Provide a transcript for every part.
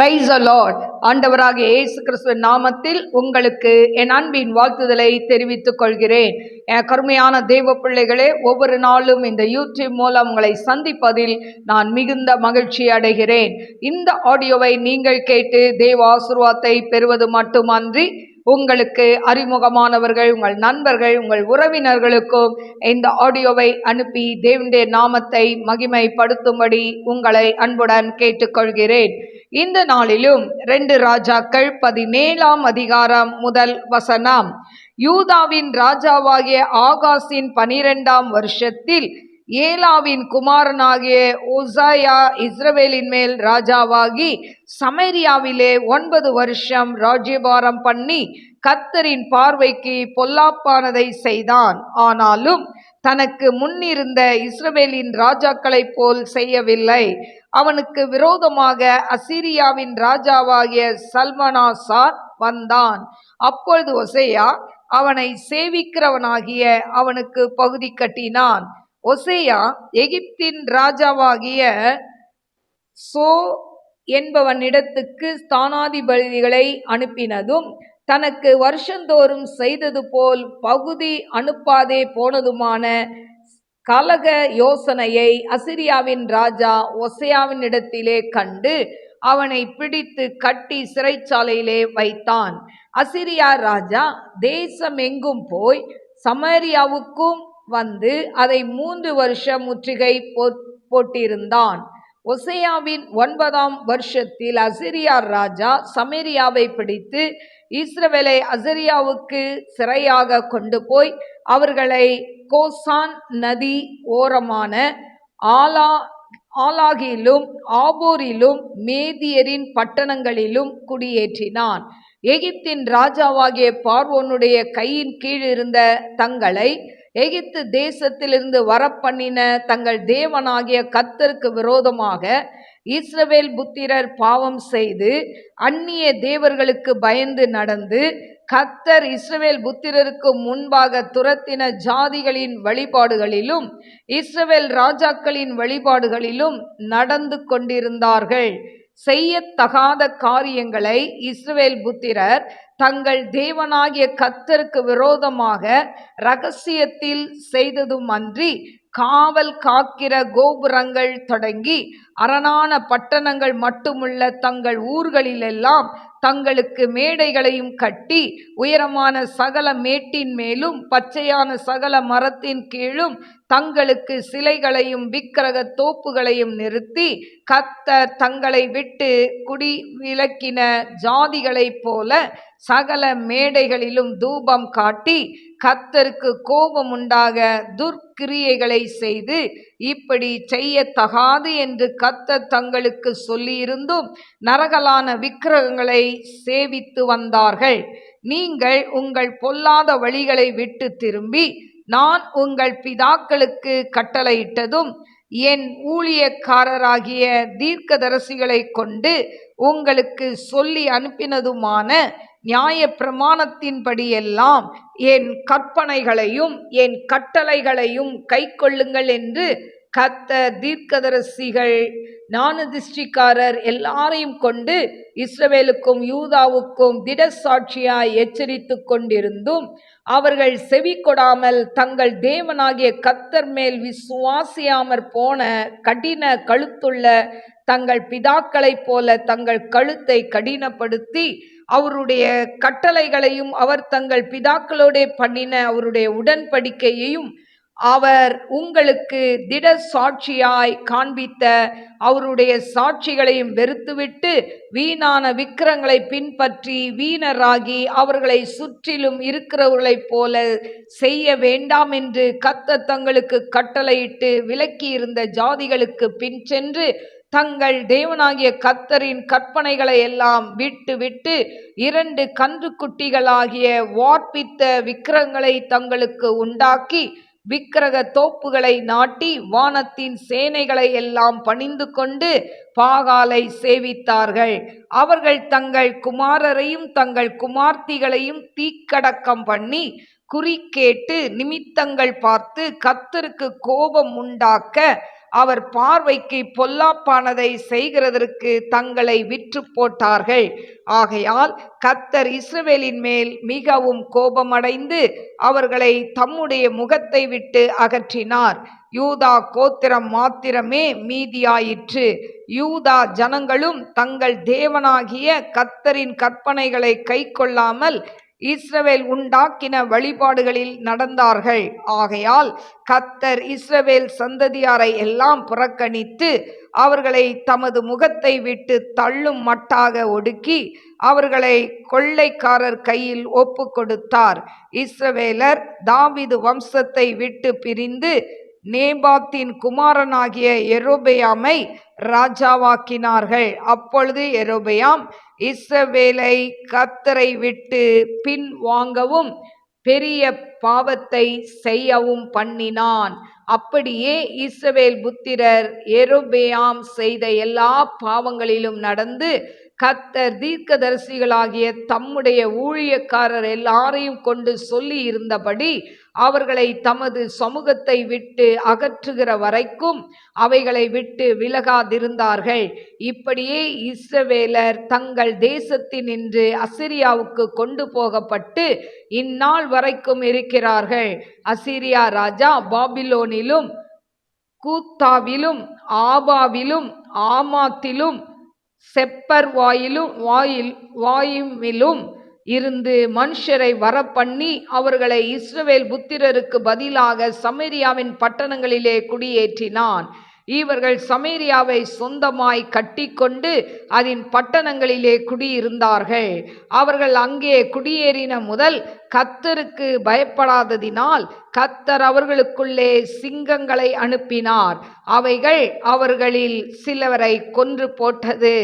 Praise the Lord. ஆண்டவராகிய இயேசு கிறிஸ்துவின் நாமத்தில் உங்களுக்கு என் அன்பின் வாழ்த்துதலை தெரிவித்துக் கொள்கிறேன். என் கருமையான தேவ பிள்ளைகளே, ஒவ்வொரு நாளும் இந்த யூடியூப் மூலம் உங்களை சந்திப்பதில் நான் மிகுந்த மகிழ்ச்சி அடைகிறேன். இந்த ஆடியோவை நீங்கள் கேட்டு தேவ ஆசீர்வாதத்தை பெறுவது மட்டுமன்றி, உங்களுக்கு அறிமுகமானவர்கள், உங்கள் நண்பர்கள், உங்கள் உறவினர்களுக்கும் இந்த ஆடியோவை அனுப்பி தேவனுடைய நாமத்தை மகிமைப்படுத்தும்படி உங்களை அன்புடன் கேட்டுக்கொள்கிறேன். இந்த நாளிலும் 2 ராஜாக்கள் 17ஆம் அதிகாரம் முதல் வசனம். யூதாவின் ராஜாவாகிய ஆகாசின் 12ஆம் வருஷத்தில் ஏலாவின் குமாரனாகிய உசாயா இஸ்ரவேலின் மேல் ராஜாவாகி சமரியாவிலே 9 வருஷம் ராஜ்யபாரம் பண்ணி கர்த்தரின் பார்வைக்கு பொல்லாப்பானதை செய்தான். ஆனாலும் தனக்கு முன்னிருந்த இஸ்ரவேலின் ராஜாக்களைப் போல் செய்யவில்லை. அவனுக்கு விரோதமாக அசீரியாவின் ராஜாவாகிய சல்மனாசார் வந்தான். அப்பொழுது ஒசேயா அவனை சேவிக்கிறவனாகிய அவனுக்கு பகுதி கட்டினான். ஒசேயா எகிப்தின் ராஜாவாகிய சோ என்பவனிடத்துக்கு ஸ்தானாதிபதிகளை அனுப்பினதும், தனக்கு வருஷந்தோறும் செய்தது போல் பகுதி அனுப்பாதே போனதுமான கலக யோசனையை அசீரியாவின் ராஜா ஒசேயாவின் இடத்திலே கண்டு அவனை பிடித்து கட்டி சிறைச்சாலையிலே வைத்தான். அசீரியா ராஜா தேசம் எங்கும் போய் சமரியாவுக்கும் வந்து அதை 3 வருஷம் முற்றுகை போட்டிருந்தான். ஒசேயாவின் 9ஆம் வருஷத்தில் அசீரியா ராஜா சமரியாவை பிடித்து இஸ்ரவேலை அசீரியாவுக்கு சிறையாக கொண்டு போய் அவர்களை கோசான் நதி ஓரமான ஆலாகிலும் ஆபோரிலும் மேதியரின் பட்டணங்களிலும் குடியேற்றினான். எகிப்தின் ராஜாவாகிய பார்வோனுடைய கையின் கீழ் இருந்த தங்களை எகிப்து தேசத்திலிருந்து வரப்பண்ணின தங்கள் தேவனாகிய கர்த்தருக்கு விரோதமாக இஸ்ரவேல் புத்திரர் பாவம் செய்து அந்நிய தேவர்களுக்கு பயந்து நடந்து கர்த்தர் இஸ்ரவேல் புத்திரருக்கு முன்பாக துரத்தின ஜாதிகளின் வழிபாடுகளிலும் இஸ்ரவேல் ராஜாக்களின் வழிபாடுகளிலும் நடந்து கொண்டிருந்தார்கள். செய்யத்தகாத காரியங்களை இஸ்ரவேல் புத்திரர் தங்கள் தேவனாகிய கர்த்தருக்கு விரோதமாக இரகசியத்தில் செய்ததும் அன்றி, காவல் காக்கிற கோபுரங்கள் தொடங்கி அரணான பட்டணங்கள் மட்டுமுள்ள தங்கள் ஊர்களிலெல்லாம் தங்களுக்கு மேடைகளையும் கட்டி உயரமான சகல மேட்டின் மேலும் பச்சையான சகல மரத்தின் கீழும் தங்களுக்கு சிலைகளையும் விக்கிரக தோப்புகளையும் நிறுத்தி கர்த்தர் தங்களை விட்டு குடி விலக்கின ஜாதிகளைப் போல சகல மேடைகளிலும் தூபம் காட்டி கர்த்தருக்கு கோபம் உண்டாக துர்க்கிரியைகளை செய்து இப்படி செய்யத்தகாது என்று கர்த்தர் தங்களுக்கு சொல்லியிருந்தும் நரகலான விக்கிரகங்களை சேவித்து வந்தார்கள். நீங்கள் உங்கள் பொல்லாத வழிகளை விட்டு திரும்பி நான் உங்கள் பிதாக்களுக்கு கட்டளையிட்டதும் என் ஊழியக்காரராகிய தீர்க்கதரிசிகளை கொண்டு உங்களுக்கு சொல்லி அனுப்பினதுமான நியாய பிரமாணத்தின்படியெல்லாம் என் கற்பனைகளையும் என் கட்டளைகளையும் கைக்கொள்ளுங்கள் என்று கர்த்தர் தீர்க்கதரிசிகள் ஞானதிஷ்டிக்காரர் எல்லாரையும் கொண்டு இஸ்ரவேலுக்கும் யூதாவுக்கும் திடசாட்சியாய் எச்சரித்து கொண்டிருந்தும் அவர்கள் செவி கொடாமல் தங்கள் தேவனாகிய கர்த்தர் மேல் விசுவாசியாமற் போன கடின கழுத்துள்ள தங்கள் பிதாக்களைப் போல தங்கள் கழுத்தை கடினப்படுத்தி அவருடைய கட்டளைகளையும் அவர் தங்கள் பிதாக்களோட பண்ணின அவருடைய உடன்படிக்கையையும் அவர் உங்களுக்கு திட சாட்சியாய் காண்பித்த அவருடைய சாட்சிகளையும் வெறுத்துவிட்டு வீணான விக்கிரங்களை பின்பற்றி வீணராகி அவர்களை சுற்றிலும் இருக்கிறவர்களைப் போல செய்ய வேண்டாம் என்று கர்த்தர் தங்களுக்கு கட்டளையிட்டு விலக்கி இருந்த ஜாதிகளுக்கு பின் சென்று தங்கள் தேவனாகிய கர்த்தரின் கற்பனைகளை எல்லாம் விட்டு 2 கன்றுக்குட்டிகளாகிய வார்ப்பித்த விக்கிரகங்களை தங்களுக்கு உண்டாக்கி விக்கிரக தோப்புகளை நாட்டி வானத்தின் சேனைகளை எல்லாம் பணிந்து கொண்டு பாகாலை சேவித்தார்கள். அவர்கள் தங்கள் குமாரரையும் தங்கள் குமார்த்திகளையும் தீக்கடக்கம் பண்ணி குறி கேட்டு நிமித்தங்கள் பார்த்து கர்த்தருக்கு கோபம் உண்டாக்க அவர் பார்வைக்கு பொல்லாப்பானதை செய்கிறதற்கு தங்களை விற்று போட்டார்கள். ஆகையால் கர்த்தர் இஸ்ரவேலின் மேல் மிகவும் கோபமடைந்து அவர்களை தம்முடைய முகத்தை விட்டு அகற்றினார். யூதா கோத்திரம் மாத்திரமே மீதியாயிற்று. யூதா ஜனங்களும் தங்கள் தேவனாகிய கர்த்தரின் கற்பனைகளை கைக்கொள்ளாமல் இஸ்ரவேல் உண்டாக்கின வழிபாடுகளில் நடந்தார்கள். ஆகையால் கர்த்தர் இஸ்ரவேல் சந்ததியாரை எல்லாம் புறக்கணித்து அவர்களை தமது முகத்தை விட்டு தள்ளும் மட்டாக ஒடுக்கி அவர்களை கொள்ளைக்காரர் கையில் ஒப்பு கொடுத்தார். இஸ்ரவேலர் தாவீது வம்சத்தை விட்டு பிரிந்து நேபாத்தின் குமாரனாகிய யெரொபெயாமை ராஜாவாக்கினார்கள். அப்பொழுது யெரொபெயாம் இஸ்ரவேலை கர்த்தரை விட்டு பின் வாங்கவும் பெரிய பாவத்தை செய்யவும் பண்ணினான். அப்படியே இஸ்ரவேல் புத்திரர் யெரொபெயாம் செய்த எல்லா பாவங்களிலும் நடந்து கர்த்தர் தீர்க்கதரிசிகளாகிய தம்முடைய ஊழியக்காரர் எல்லாரையும் கொண்டு சொல்லி இருந்தபடி அவர்களை தமது சமூகத்தை விட்டு அகற்றுகிற வரைக்கும் அவைகளை விட்டு விலகாதிருந்தார்கள். இப்படியே இஸ்ரவேலர் தங்கள் தேசத்தினின்று அசீரியாவுக்கு கொண்டு போகப்பட்டு இந்நாள் வரைக்கும் இருக்கிறார்கள். அசீரியா ராஜா பாபிலோனிலும் கூத்தாவிலும் ஆபாவிலும் ஆமாத்திலும் வாயிமிலும் இருந்து மனுஷரை வரப்பண்ணி அவர்களை இஸ்ரவேல் புத்திரருக்கு பதிலாக சமேரியாவின் பட்டணங்களிலே குடியேற்றினான். இவர்கள் சமேரியாவை சொந்தமாய் கட்டிக்கொண்டு அதன் பட்டணங்களிலே குடியிருந்தார்கள். அவர்கள் அங்கே குடியேறின முதல் கர்த்தருக்கு பயப்படாததினால் கர்த்தர் அவர்களுக்குள்ளே சிங்கங்களை அனுப்பினார். அவைகள் அவர்களில் சிலவரை கொன்று போட்டது.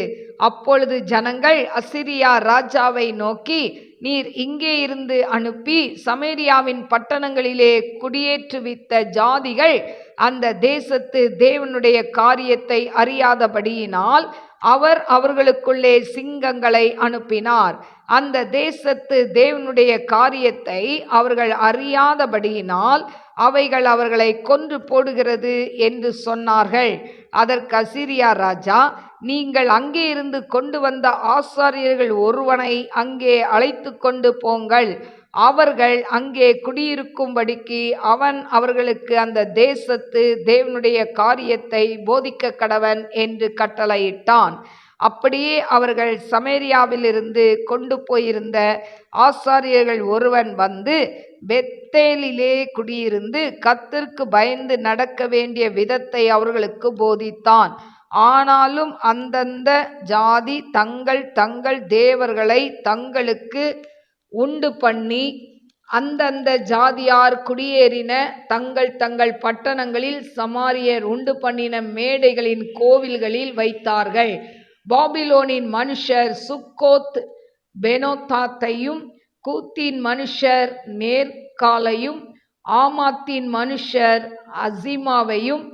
அப்பொழுது ஜனங்கள் அசீரியா ராஜாவை நோக்கி, நீர் இங்கே இருந்து அனுப்பி சமேரியாவின் பட்டணங்களிலே குடியேற்றுவித்த ஜாதிகள் அந்த தேசத்து தேவனுடைய காரியத்தை அறியாதபடியினால் அவர் அவர்களுக்குள்ளே சிங்கங்களை அனுப்பினார். அந்த தேசத்து தேவனுடைய காரியத்தை அவர்கள் அறியாதபடியினால் அவைகள் அவர்களை கொன்று போடுகிறது என்று சொன்னார்கள். அதற்கு அசீரியா ராஜா, நீங்கள் அங்கே இருந்து கொண்டு வந்த ஆசாரியர்கள் ஒருவனை அங்கே அழைத்து கொண்டு போங்கள். அவர்கள் அங்கே குடியிருக்கும்படிக்கு அவன் அவர்களுக்கு அந்த தேசத்து தேவனுடைய காரியத்தை போதிக்க கடவன் என்று கட்டளையிட்டான். அப்படியே அவர்கள் சமேரியாவிலிருந்து கொண்டு போயிருந்த ஆசாரியர்கள் ஒருவன் வந்து பெத்தேலிலே குடியிருந்து கர்த்தருக்கு பயந்து நடக்க வேண்டிய விதத்தை அவர்களுக்கு போதித்தான். ஆனாலும் அந்தந்த ஜாதி தங்கள் தங்கள் தேவர்களை தங்களுக்கு உண்டு பண்ணி அந்தந்த ஜாதியார் குடியேறின தங்கள் தங்கள் பட்டணங்களில் சமாரியர் உண்டு பண்ணின மேடைகளின் கோவில்களில் வைத்தார்கள். பாபிலோனின் மனுஷர் சுக்கோத் பெனோதாத்தையும், கூத்தின் மனுஷர் நேர்காலையும், ஆமாத்தின் மனுஷர் அசிமாவையும்,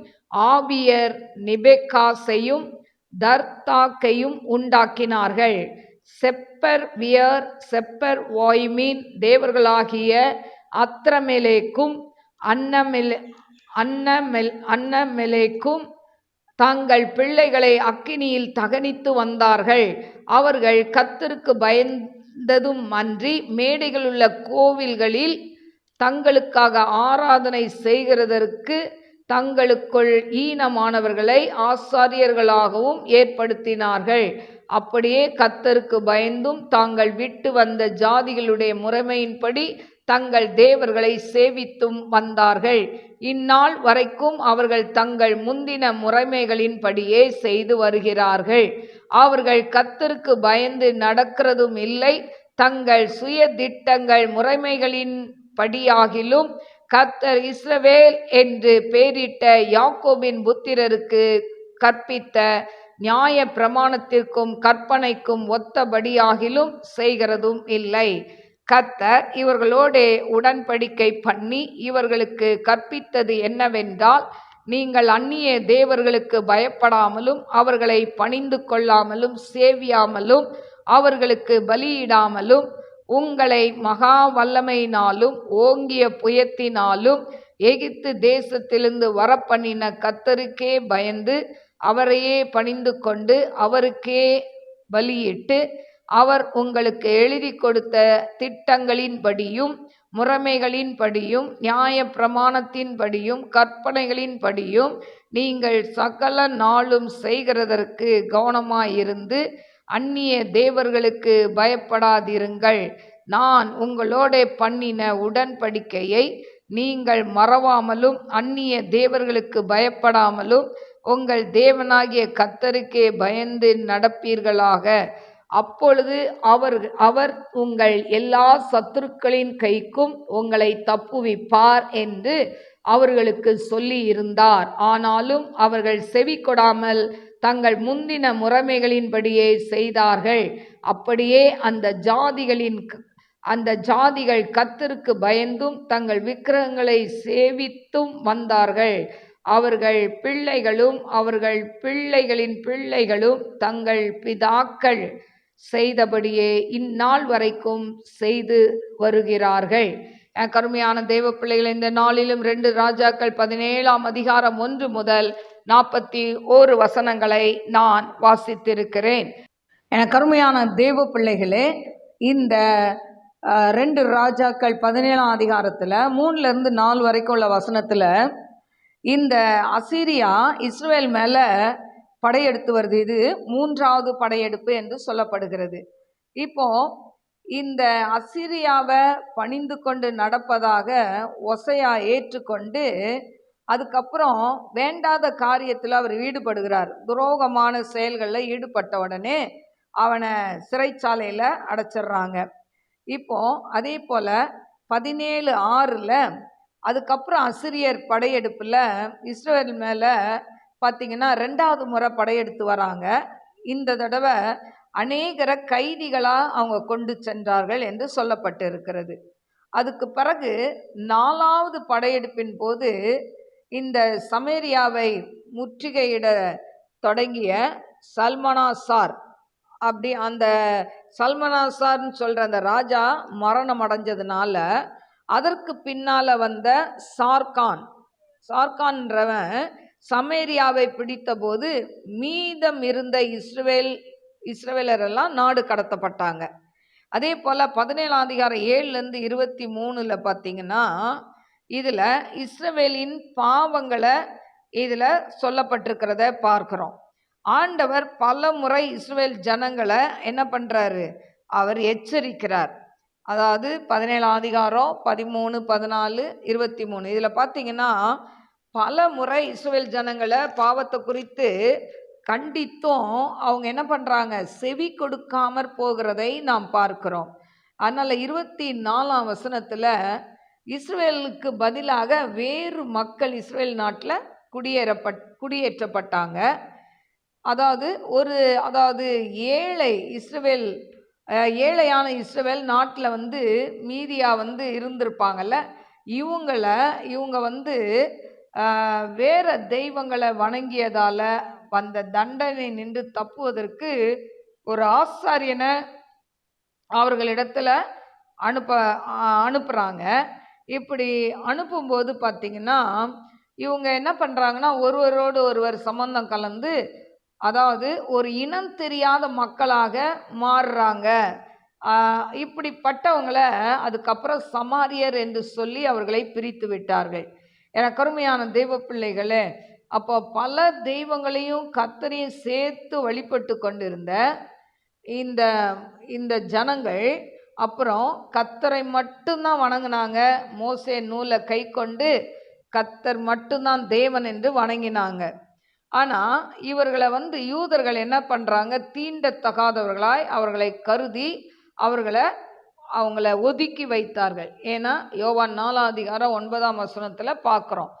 ஆபியர் நிபெக்காசையும் தர்த்தாக்கையும் உண்டாக்கினார்கள். செப்பர்வியர் செப்பர்வாயிமின் தேவர்களாகிய அத்ரமெலேக்கும் அன்னமெலேக்கும் தங்கள் பிள்ளைகளை அக்கினியில் தகனித்து வந்தார்கள். அவர்கள் கர்த்தருக்கு பயந்ததும் அன்றி மேடைகளுள்ள கோவில்களில் தங்களுக்காக ஆராதனை செய்கிறதற்கு தங்களுக்குள் ஈனமானவர்களை ஆசாரியர்களாகவும் ஏற்படுத்தினார்கள். அப்படியே கர்த்தருக்கு பயந்தும் தாங்கள் விட்டு வந்த ஜாதிகளுடைய முறைமையின்படி தங்கள் தேவர்களை சேவித்தும் வந்தார்கள். இந்நாள் வரைக்கும் அவர்கள் தங்கள் முந்தின முறைமைகளின்படியே செய்து வருகிறார்கள். அவர்கள் கர்த்தருக்கு பயந்து நடக்கிறதும் இல்லை, தங்கள் சுய திட்டங்கள் முறைமைகளின் படியாகிலும் கர்த்தர் இஸ்ரவேல் என்று பெயரிட்ட யாக்கோபின் புத்திரருக்கு கற்பித்த நியாய பிரமாணத்திற்கும் கற்பனைக்கும் ஒத்தபடியாகிலும் செய்கிறதும் இல்லை. கர்த்தர் இவர்களோடே உடன்படிக்கை பண்ணி இவர்களுக்கு கற்பித்தது என்னவென்றால், நீங்கள் அந்நிய தேவர்களுக்கு பயப்படாமலும் அவர்களை பணிந்து கொள்ளாமலும் சேவியாமலும் அவர்களுக்கு பலியிடாமலும் உங்களை மகா வல்லமையினாலும் ஓங்கிய புயத்தினாலும் எகிப்து தேசத்திலிருந்து வரப்பண்ணின கர்த்தருக்கே பயந்து அவரையே பணிந்து கொண்டு அவருக்கே பலியிட்டு அவர் உங்களுக்கு எழுதி கொடுத்த திட்டங்களின்படியும் முறைமைகளின்படியும் நியாய பிரமாணத்தின்படியும் கற்பனைகளின்படியும் நீங்கள் சகல நாளும் செய்கிறதற்கு கவனமாயிருந்து அந்நிய தேவர்களுக்கு பயப்படாதிருங்கள். நான் உங்களோட பண்ணின உடன்படிக்கையை நீங்கள் மறவாமலும் அந்நிய தேவர்களுக்கு பயப்படாமலும் உங்கள் தேவனாகிய கர்த்தருக்கே பயந்து நடப்பீர்களாக. அப்பொழுது அவர் உங்கள் எல்லா சத்துருக்களின் கைக்கும் உங்களை தப்புவிப்பார் என்று அவர்களுக்கு சொல்லி இருந்தார். ஆனாலும் அவர்கள் செவி கொடாமல் தங்கள் முந்தின முறைமைகளின்படியே செய்தார்கள். அப்படியே அந்த ஜாதிகள் கர்த்தருக்கு பயந்தும் தங்கள் விக்கிரகங்களை சேவித்தும் வந்தார்கள். அவர்கள் பிள்ளைகளும் அவர்கள் பிள்ளைகளின் பிள்ளைகளும் தங்கள் பிதாக்கள் செய்தபடியே இந்நாள் வரைக்கும் செய்து வருகிறார்கள். கருமையான தேவ பிள்ளைகள், இந்த நாளிலும் 2 ராஜாக்கள் 17ஆம் அதிகாரம் 1 முதல் 41 வசனங்களை நான் வாசித்திருக்கிறேன். கருமையான தேவ பிள்ளைகளே, இந்த 2 ராஜாக்கள் 17ஆம் அதிகாரத்தில் 3லேருந்து 4 வரைக்கும் உள்ள வசனத்தில் இந்த அசீரியா இஸ்ரவேல் மேலே படையெடுத்து வருது. இது 3வது படையெடுப்பு என்று சொல்லப்படுகிறது. இப்போ இந்த அசீரியாவை பணிந்து கொண்டு நடப்பதாக ஒசையா ஏற்றுக்கொண்டு அதுக்கப்புறம் வேண்டாத காரியத்தில் அவர் ஈடுபடுகிறார். துரோகமான செயல்களில் ஈடுபட்ட உடனே அவனை சிறைச்சாலையில் அடைச்சிடுறாங்க. இப்போ அதே போல் 17:6 அதுக்கப்புறம் அசிரியர் படையெடுப்பில் இஸ்ரவேல் மேலே பார்த்திங்கன்னா 2வது முறை படையெடுத்து வராங்க. இந்த தடவை அநேகரை கைதிகளாக அவங்க கொண்டு சென்றார்கள் என்று சொல்லப்பட்டு இருக்கிறது. அதுக்கு பிறகு 4வது படையெடுப்பின் போது இந்த சமேரியாவை முற்றுகையிட தொடங்கிய சல்மனாசார், அப்படி அந்த சல்மனாசார்னு சொல்கிற அந்த ராஜா மரணம் அடைஞ்சதுனால அதற்கு பின்னால் வந்த சார்கான்றவன் சமேரியாவை பிடித்த போது மீதம் இருந்த இஸ்ரவேலரெல்லாம் நாடு கடத்தப்பட்டாங்க. அதே போல் 17ஆம் அதிகாரம் 7லேருந்து 23 பார்த்தீங்கன்னா இதில் இஸ்ரவேலின் பாவங்களை இதில் சொல்லப்பட்டிருக்கிறத பார்க்குறோம். ஆண்டவர் பல முறை இஸ்ரவேல் ஜனங்களை என்ன பண்ணுறாரு, அவர் எச்சரிக்கிறார். அதாவது 17ஆம் அதிகாரம் 13, 14, 23 இதில் பார்த்தீங்கன்னா பல முறை இஸ்ரவேல் ஜனங்களை பாவத்தை குறித்து கண்டித்தும் அவங்க என்ன பண்ணுறாங்க, செவி கொடுக்காமற் போகிறதை நாம் பார்க்கிறோம். அதனால் 24ஆம் வசனத்தில் இஸ்ரவேலுக்கு பதிலாக வேறு மக்கள் இஸ்ரவேல் நாட்டில் குடியேற்றப்பட்டாங்க. அதாவது ஏழையான இஸ்ரவேல் நாட்டில் மீதியா இருந்திருப்பாங்கல்ல, இவங்க வேற தெய்வங்களை வணங்கியதால் வந்த தண்டனை நின்று தப்புவதற்கு ஒரு ஆசாரியனை அவர்களிடத்துல அனுப்புகிறாங்க. இப்படி அனுப்பும்போது பார்த்திங்கன்னா இவங்க என்ன பண்ணுறாங்கன்னா ஒருவரோடு ஒருவர் சம்பந்தம் கலந்து, அதாவது ஒரு இனம் தெரியாத மக்களாக மாறுறாங்க. இப்படிப்பட்டவங்களை அதுக்கப்புறம் சமாரியர் என்று சொல்லி அவர்களை பிரித்து விட்டார்கள். எனக்கு அருமையான தெய்வ பிள்ளைகளே, அப்போ பல தெய்வங்களையும் கர்த்தரையும் சேர்த்து வழிபட்டு கொண்டிருந்த இந்த ஜனங்கள் அப்புறம் கர்த்தரை மட்டும்தான் வணங்கினாங்க. மோசே நூலை கை கொண்டு கர்த்தர் மட்டும்தான் தேவன் என்று வணங்கினாங்க. ஆனால் இவர்களை யூதர்கள் என்ன பண்ணுறாங்க, தீண்டத்தகாதவர்களாய் அவர்களை கருதி அவங்கள ஒதுக்கி வைத்தார்கள். ஏன்னா யோவான் 4ஆம் அதிகாரம் 9ஆம் வசனத்தில் பார்க்குறோம்,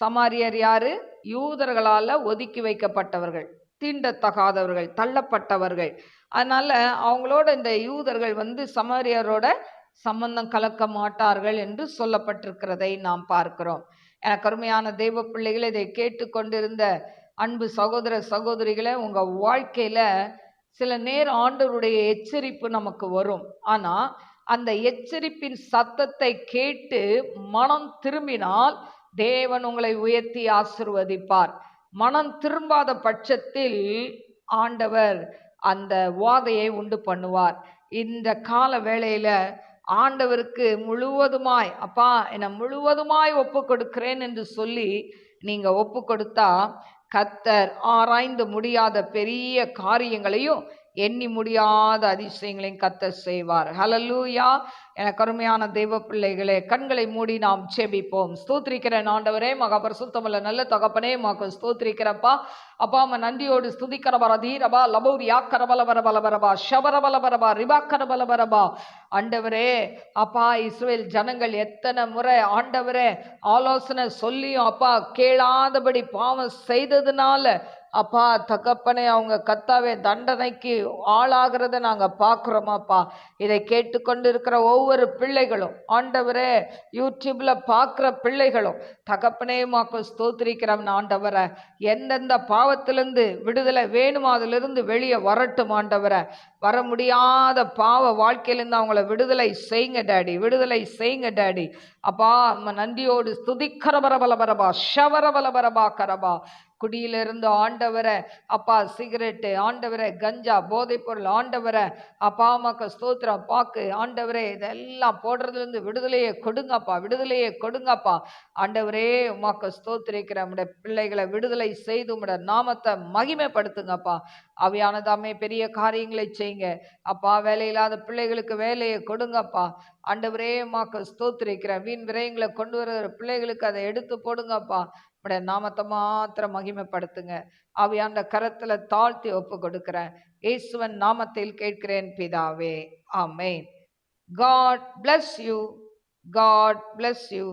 சமாரியர் யாரு, யூதர்களால் ஒதுக்கி வைக்கப்பட்டவர்கள், தீண்டத்தகாதவர்கள், தள்ளப்பட்டவர்கள். அதனால் அவங்களோட இந்த யூதர்கள் சமாரியரோட சம்பந்தம் கலக்க மாட்டார்கள் என்று சொல்லப்பட்டிருக்கிறதை நாம் பார்க்கிறோம். எனக்கு அருமையான தெய்வ பிள்ளைகளை, இதை கேட்டுக்கொண்டிருந்த அன்பு சகோதர சகோதரிகளை, உங்கள் வாழ்க்கையில் சில நேரம் ஆண்டவருடைய எச்சரிப்பு நமக்கு வரும். ஆனால் அந்த எச்சரிப்பின் சத்தத்தை கேட்டு மனம் திரும்பினால் தேவன் உங்களை உயர்த்தி ஆசிர்வதிப்பார். மனம் திரும்பாத பட்சத்தில் ஆண்டவர் அந்த வாதையை உண்டு பண்ணுவார். இந்த கால வேளையில ஆண்டவருக்கு முழுவதுமாய், அப்பா என்னை முழுவதுமாய் ஒப்பு கொடுக்கிறேன் என்று சொல்லி நீங்க ஒப்பு கொடுத்தா, கர்த்தர் ஆராய்ந்து முடியாத பெரிய காரியங்களையும் எண்ணி முடியாத அதிசயங்களையும் கர்த்தர் செய்வார். ஹல்லேலூயா. எனக்கு அருமையான தெய்வ பிள்ளைகளே, கண்களை மூடி நாம் செபிப்போம். ஸ்தோத்திரிக்கிறேன் ஆண்டவரே, மகா பரிசுத்தமுள்ள நல்ல தகப்பனே, உமக்கு ஸ்தோத்திரிக்கிறப்பா. அப்பா அம்மா நன்றியோடு ஸ்துதிக்கிறவரா தீரபா லபௌரியா கரபலபரபலபரபா ஷபரபலபரபா ரிபா கரபலபரபா. ஆண்டவரே அப்பா, இஸ்ரவேல் ஜனங்கள் எத்தனை முறை ஆண்டவரே ஆலோசனை சொல்லியும் அப்பா கேளாதபடி பாவம் செய்ததுனால அப்பா தகப்பனே அவங்க கர்த்தாவே தண்டனைக்கு ஆளாகிறத நாங்க பார்க்கிறோமாப்பா. இதை கேட்டுக்கொண்டு இருக்கிற ஒவ்வொரு பிள்ளைகளும் ஆண்டவரே, யூடியூப்ல பார்க்கிற பிள்ளைகளும் தகப்பனே உமக்கு ஸ்தோத்திரிக்கிறோம் ஆண்டவரை. எந்தெந்த பாவத்திலிருந்து விடுதலை வேணுமோ அதிலிருந்து வெளியே வரட்டும் ஆண்டவரை. வர முடியாத பாவ வாழ்க்கையிலிருந்து அவங்கள விடுதலை செய்யுங்க டாடி, விடுதலை செய்யுங்க டாடி. அப்பா நன்றியோடு ஸ்துதிக்கரபரபலபரபா ஷவரபலபரபா கரபா. குடியிலிருந்து ஆண்டவரை அப்பா சிகரெட்டு ஆண்டவரை, கஞ்சா போதை பொருள் ஆண்டவரை அப்பா அம்மாக்கு ஸ்தோத்திரம் பாக்கு ஆண்டவரே, இதெல்லாம் போடுறதுலேருந்து விடுதலையை கொடுங்கப்பா, விடுதலையை கொடுங்கப்பா. ஆண்டவரே உமாக்கு ஸ்தோத்திரிக்கிற நம்முடைய பிள்ளைகளை விடுதலை செய்து உம்முடைய நாமத்தை மகிமைப்படுத்துங்கப்பா. அவையானதாமே பெரிய காரியங்களை செய்யுங்க அப்பா. வேலையில்லாத பிள்ளைகளுக்கு வேலையை கொடுங்கப்பா. ஆண்டவரே உமாக்கு ஸ்தோத்திரிக்கிற வீண் விரயங்களை கொண்டு வர பிள்ளைகளுக்கு அதை எடுத்து போடுங்கப்பா. உடைய நாமத்தை மாத்திரம் மகிமைப்படுத்துங்க. ஆவியான கரத்துல தாழ்த்தி ஒப்பு கொடுக்கிறேன். இயேசுவின் நாமத்தில் கேட்கிறேன் பிதாவே, ஆமென். God bless you. God bless you.